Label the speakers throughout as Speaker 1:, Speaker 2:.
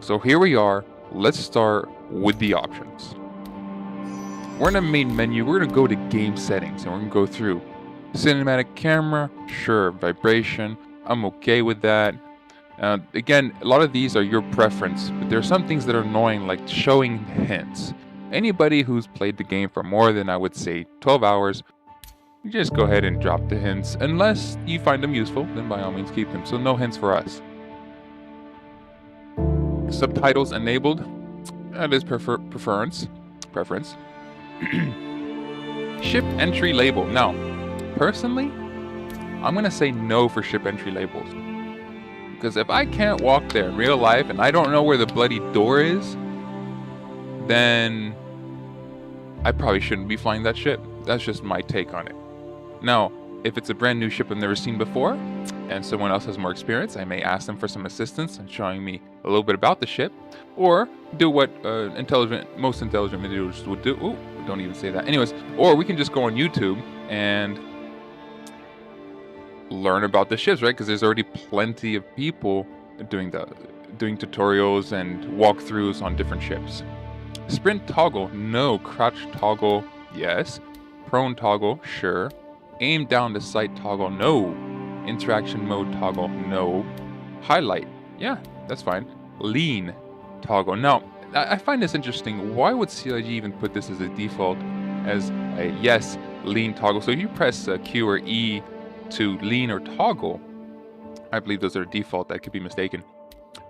Speaker 1: So here we are. Let's start with the options. We're in the main menu. We're gonna go to game settings and we're gonna go through cinematic camera, sure, vibration, I'm okay with that. Again, a lot of these are your preference, but there are some things that are annoying, like showing hints. Anybody who's played the game for more than, I would say, 12 hours, you just go ahead and drop the hints. Unless you find them useful, then by all means keep them. So no hints for us. Subtitles enabled. That is preference. Ship entry label. Now, personally, I'm gonna say no for ship entry labels. Because if I can't walk there in real life and I don't know where the bloody door is, then I probably shouldn't be flying that ship. That's just my take on it. Now, if it's a brand new ship I've never seen before, and someone else has more experience, I may ask them for some assistance in showing me a little bit about the ship, or do what most intelligent individuals would do. Ooh, don't even say that. Anyways, or we can just go on YouTube and learn about the ships, right? Because there's already plenty of people doing tutorials and walkthroughs on different ships. Sprint toggle, no. Crouch toggle, yes. Prone toggle, sure. Aim down the sight toggle, no. Interaction mode toggle, no. Highlight, yeah, that's fine. Lean toggle. Now, I find this interesting. Why would CIG even put this as a default as a yes, lean toggle? So if you press Q or E to lean or toggle, I believe those are default, I could be mistaken,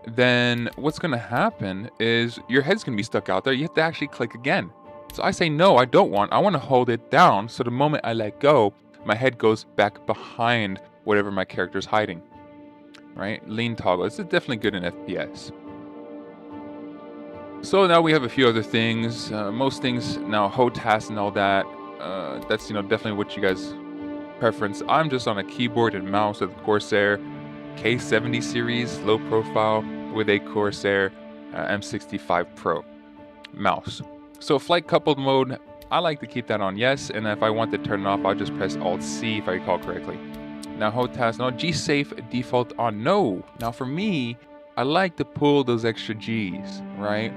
Speaker 1: then what's going to happen is your head's going to be stuck out there. You have to actually click again. So I say no, I want to hold it down, so the moment I let go, my head goes back behind whatever my character's hiding, right? Lean toggle, this is definitely good in FPS. So now we have a few other things. Most things now, HOTAS and all that, that's definitely what you guys preference. I'm just on a keyboard and mouse with Corsair K70 series, low profile with a Corsair M65 Pro mouse. So flight coupled mode, I like to keep that on yes, and if I want to turn it off, I'll just press Alt-C if I recall correctly. Now HOTAS, no. G-Safe default on no. Now for me, I like to pull those extra G's, right?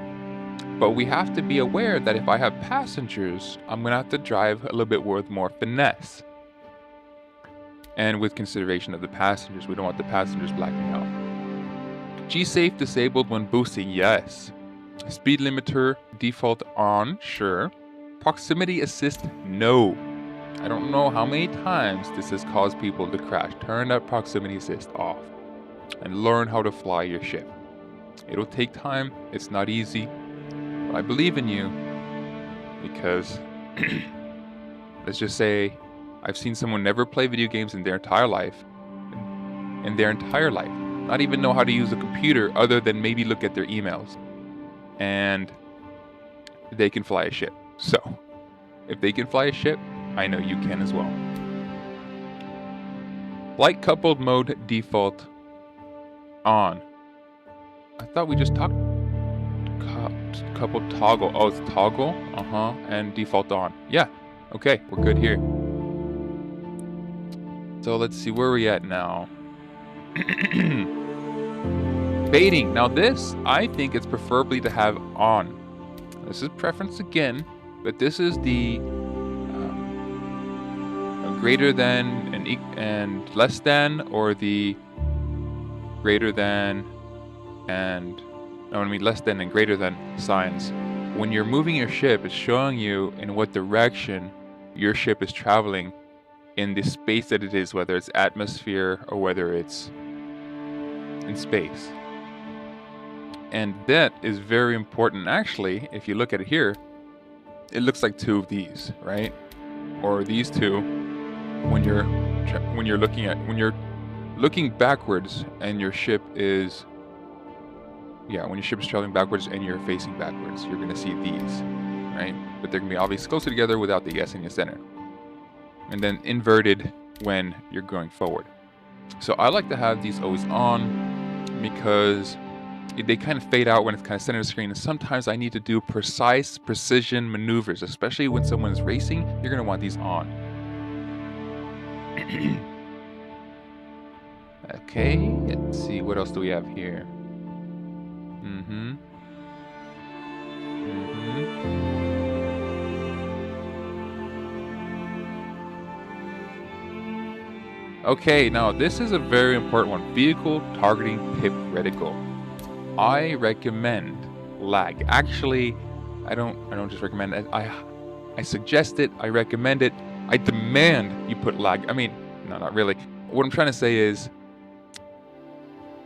Speaker 1: But we have to be aware that if I have passengers, I'm gonna have to drive a little bit with more finesse. And with consideration of the passengers, we don't want the passengers blacking out. G-Safe disabled when boosting, yes. Speed limiter default on, sure. Proximity assist, no. I don't know how many times this has caused people to crash. Turn that proximity assist off and learn how to fly your ship. It'll take time, it's not easy, but I believe in you because let's just say I've seen someone never play video games in their entire life, not even know how to use a computer other than maybe look at their emails, and they can fly a ship. So if they can fly a ship, I know you can as well. Flight coupled mode default on. I thought we just talked coupled toggle. Oh, it's toggle, and default on. Yeah, okay, we're good here. So let's see where we at now. Baiting. Now this, I think it's preferably to have on. This is preference again, but this is the greater than and less than, or the greater than and less than and greater than signs. When you're moving your ship, it's showing you in what direction your ship is traveling in the space that it is, whether it's atmosphere or whether it's in space. And that is very important. Actually, if you look at it here, it looks like two of these, right? Or these two. When you're looking backwards and your ship is, when your ship is traveling backwards and you're facing backwards, you're gonna see these, right? But they're gonna be obviously closer together without the S in the center. And then inverted when you're going forward. So I like to have these always on because they kind of fade out when it's kind of center of the screen, and sometimes I need to do precision maneuvers, especially when someone is racing. You're gonna want these on. Okay, let's see, what else do we have here? Mm-hmm. Mm-hmm. Okay, now this is a very important one. Vehicle targeting PIP reticle. I recommend lag. Actually, I don't just recommend it. I suggest it. I recommend it. I demand you put lag. I mean, no, not really. What I'm trying to say is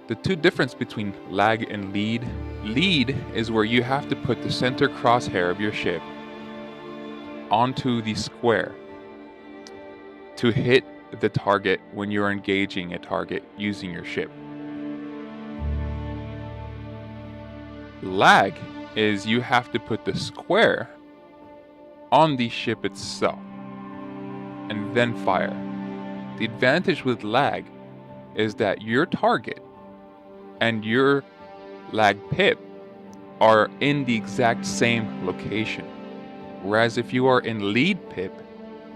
Speaker 1: the two difference between lag and lead. Lead is where you have to put the center crosshair of your ship onto the square to hit the target when you're engaging a target using your ship. Lag is you have to put the square on the ship itself and then fire. The advantage with lag is that your target and your lag pip are in the exact same location. Whereas if you are in lead pip,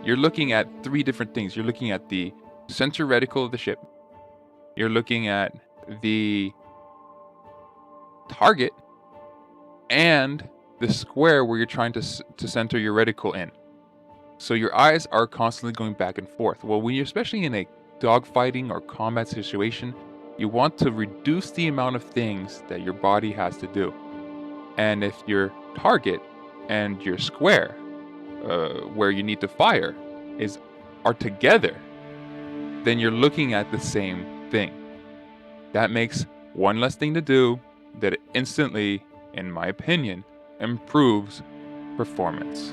Speaker 1: you're looking at three different things. You're looking at the center reticle of the ship. You're looking at the target and the square where you're trying to center your reticle in. So your eyes are constantly going back and forth. Well, when you're especially in a dogfighting or combat situation, you want to reduce the amount of things that your body has to do. And if your target and your square, where you need to fire, are together, then you're looking at the same thing. That makes one less thing to do that instantly, in my opinion, improves performance.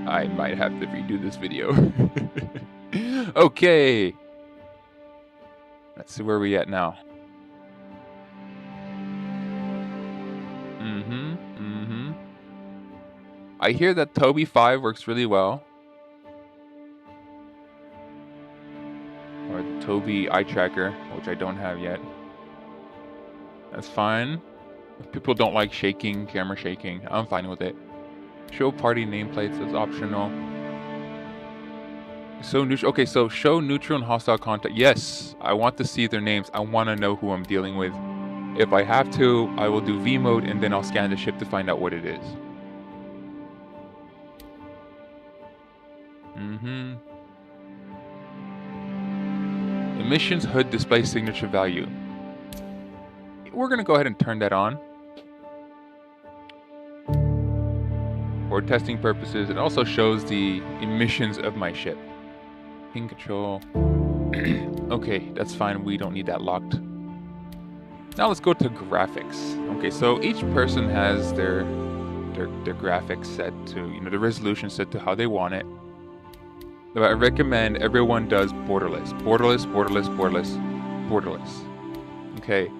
Speaker 1: I might have to redo this video. Okay. Let's see where we at now. I hear that Toby 5 works really well. Or Toby eye tracker, which I don't have yet. That's fine. If people don't like shaking, camera shaking, I'm fine with it. Show party nameplates is optional. So neutral. Okay, so show neutral and hostile contact. Yes, I want to see their names. I want to know who I'm dealing with. If I have to, I will do V mode and then I'll scan the ship to find out what it is. Emissions HUD display signature value. We're gonna go ahead and turn that on. For testing purposes, it also shows the emissions of my ship. Ping control. Okay, that's fine. We don't need that locked. Now let's go to graphics. Okay, so each person has their graphics set to, the resolution set to how they want it. But I recommend everyone does borderless. Borderless, borderless, borderless, borderless. Okay,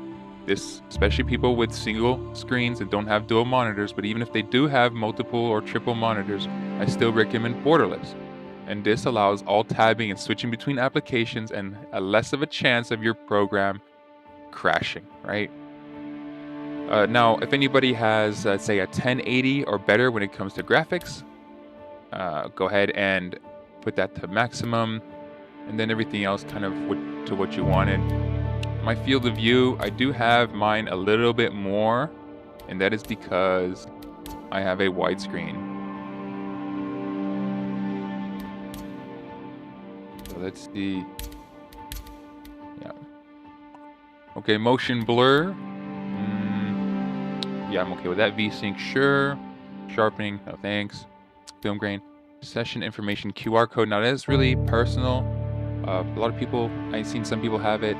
Speaker 1: this, especially people with single screens and don't have dual monitors, but even if they do have multiple or triple monitors, I still recommend borderless. And this allows all tabbing and switching between applications and a less of a chance of your program crashing, right? Now, if anybody has, say, a 1080 or better when it comes to graphics, go ahead and put that to maximum, and then everything else kind of to what you wanted. My field of view, I do have mine a little bit more, and that is because I have a widescreen. So let's see. Yeah. Okay, motion blur. Yeah, I'm okay with that. V-Sync, sure. Sharpening, no thanks. Film grain. Session information QR code. Now that is really personal. A lot of people, I've seen some people have it.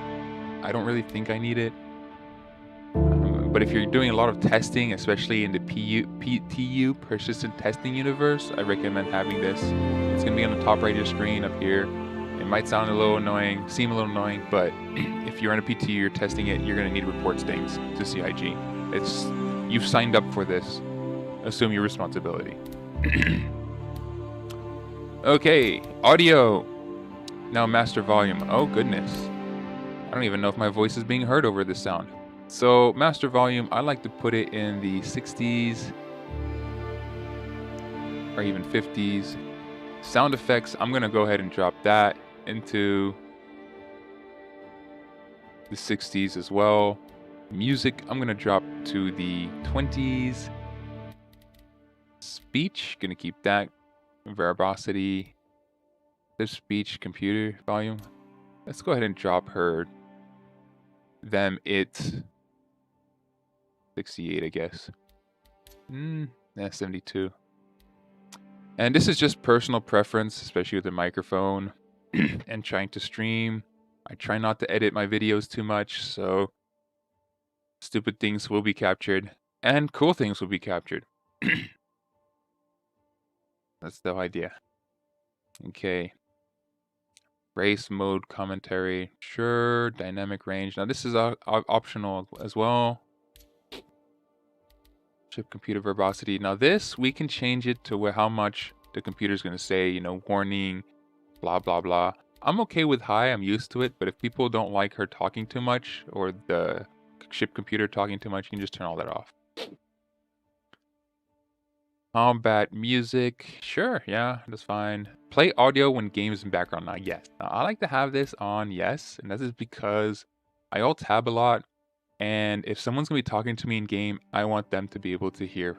Speaker 1: I don't really think I need it. But if you're doing a lot of testing, especially in the PTU, persistent testing universe, I recommend having this. It's going to be on the top right of your screen up here. It might sound a little annoying, seem a little annoying, but if you're in a PTU, you're testing it, you're going to need report stings to CIG. You've signed up for this. Assume your responsibility. Okay, audio. Now master volume. Oh goodness. I don't even know if my voice is being heard over this sound. So master volume, I like to put it in the 60s or even 50s. Sound effects, I'm gonna go ahead and drop that into the 60s as well. Music, I'm gonna drop to the 20s. Speech, gonna keep that. Verbosity, the speech, computer volume. Let's go ahead and drop her, them, it, 68, I guess. Yeah, 72. And this is just personal preference, especially with the microphone and trying to stream. I try not to edit my videos too much, so stupid things will be captured and cool things will be captured. That's the idea. Okay. Race mode commentary. Sure. Dynamic range. Now this is optional as well. Chip computer verbosity. Now this, we can change it to how much the computer's going to say, you know, warning, blah, blah, blah. I'm okay with high. I'm used to it. But if people don't like her talking too much or the chip computer talking too much, you can just turn all that off. Combat music. Sure. Yeah, that's fine. Play audio when games in background. Now, yes. Now, I like to have this on, yes. And that is because I alt tab a lot. And if someone's going to be talking to me in game, I want them to be able to hear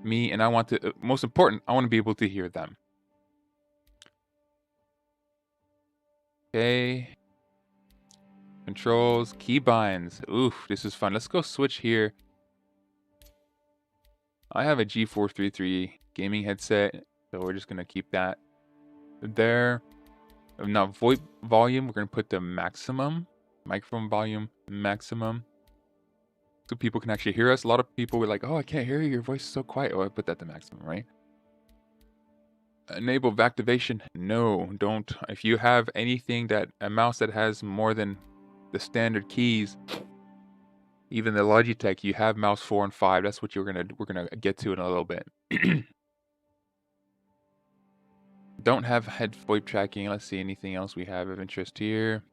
Speaker 1: me. And I want to, most important, I want to be able to hear them. Okay. Controls, keybinds. Oof, this is fun. Let's go switch here. I have a G433 gaming headset, so we're just going to keep that there. Now, VoIP volume, we're going to put the maximum. Microphone volume, maximum. So people can actually hear us. A lot of people were like, oh, I can't hear you. Your voice is so quiet. Oh, I put that to maximum, right? Enable Vactivation. No, don't. If you have anything a mouse that has more than the standard keys, even the Logitech, you have mouse 4 and 5. That's what we're gonna get to in a little bit. Don't have head VoIP tracking. Let's see anything else we have of interest here.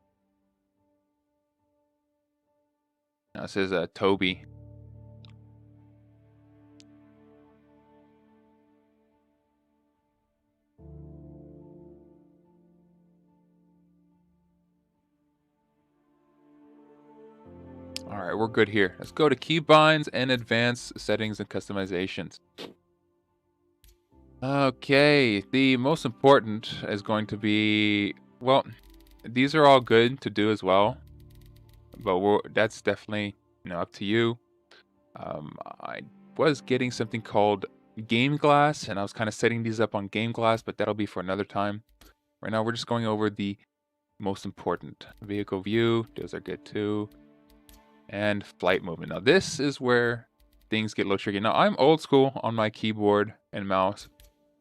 Speaker 1: Now it says Toby. All right, we're good here. Let's go to keybinds and advanced settings and customizations. Okay, the most important is going to be, well, these are all good to do as well, but that's definitely, you know, up to you. I was getting something called Game Glass, and I was kind of setting these up on Game Glass, but that'll be for another time. Right now, we're just going over the most important. Vehicle view, those are good too. And flight movement. Now, this is where things get a little tricky. Now, I'm old school on my keyboard and mouse.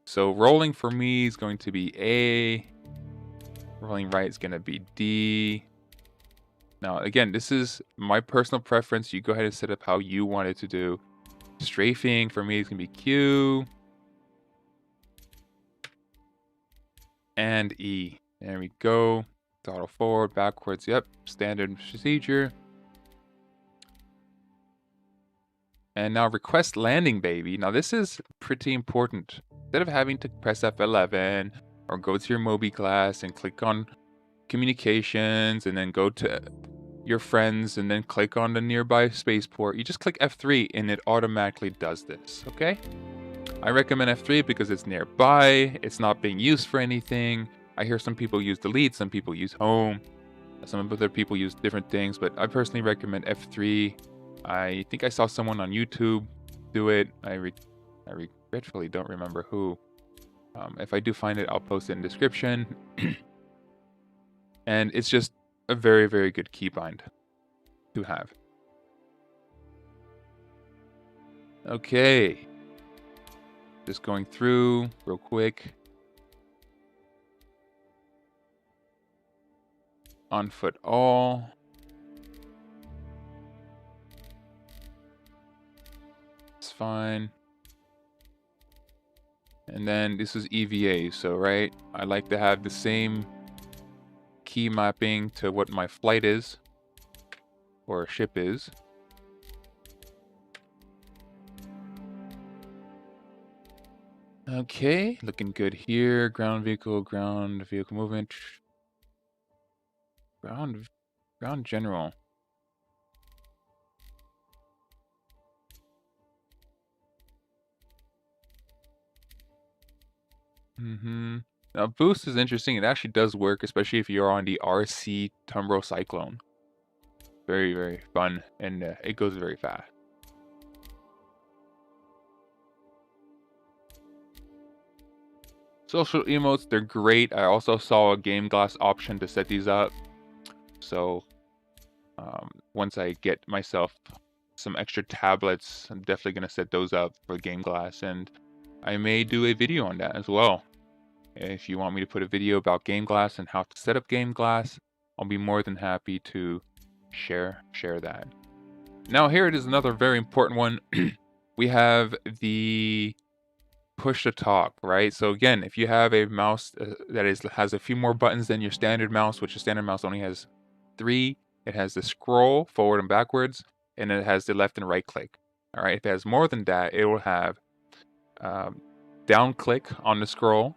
Speaker 1: So rolling for me is going to be A. Rolling right is going to be D. Now, again, this is my personal preference. You go ahead and set up how you want it to do. Strafing for me is going to be Q. And E. There we go. Throttle forward, backwards. Yep, standard procedure. And now request landing, baby. Now this is pretty important. Instead of having to press F11 or go to your Mobi class and click on communications and then go to your friends and then click on the nearby spaceport, you just click F3 and it automatically does this, okay? I recommend F3 because it's nearby, it's not being used for anything. I hear some people use delete, some people use home, some other people use different things, but I personally recommend F3. I think I saw someone on YouTube do it. I regretfully don't remember who. If I do find it, I'll post it in the description. And it's just a very, very good keybind to have. Okay. Just going through real quick. On foot all. It's fine. And then this is EVA, so right, I like to have the same key mapping to what my flight is or ship is. Okay, looking good here. Ground vehicle movement. Ground general. Now, boost is interesting. It actually does work, especially if you're on the RC Tumbro Cyclone. Very, very fun, and it goes very fast. Social emotes, they're great. I also saw a game glass option to set these up. So once I get myself some extra tablets, I'm definitely going to set those up for game glass, and I may do a video on that as well. If you want me to put a video about game glass and how to set up game glass, I'll be more than happy to share that. Now here it is, another very important one. We have the push to talk, right? So again, if you have a mouse that has a few more buttons than your standard mouse, which your standard mouse only has 3, it has the scroll forward and backwards, and it has the left and right click. All right, if it has more than that, it will have down click on the scroll,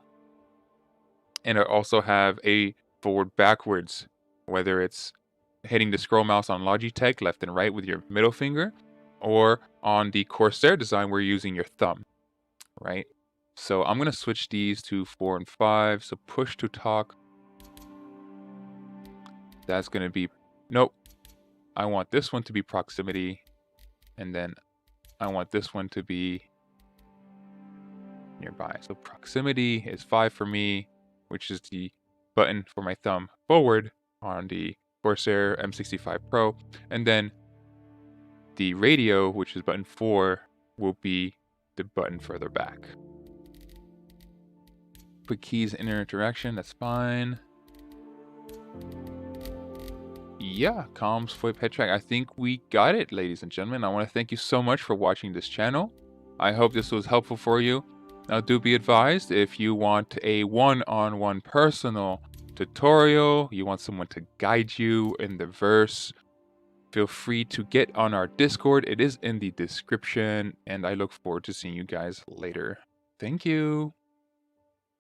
Speaker 1: and it also have a forward backwards, whether it's hitting the scroll mouse on Logitech left and right with your middle finger, or on the Corsair design where you're using your thumb, right? So I'm going to switch these to 4 and 5. So push to talk. That's going to be, nope. I want this one to be proximity. And then I want this one to be nearby. So proximity is 5 for me, which is the button for my thumb forward on the Corsair M65 Pro. And then the radio, which is button 4, will be the button further back. Put keys in interaction, that's fine. Yeah, comms, FOIP, head track. I think we got it, ladies and gentlemen. I want to thank you so much for watching this channel. I hope this was helpful for you. Now, do be advised, if you want a one-on-one personal tutorial, you want someone to guide you in the verse, feel free to get on our Discord. It is in the description, and I look forward to seeing you guys later. Thank you.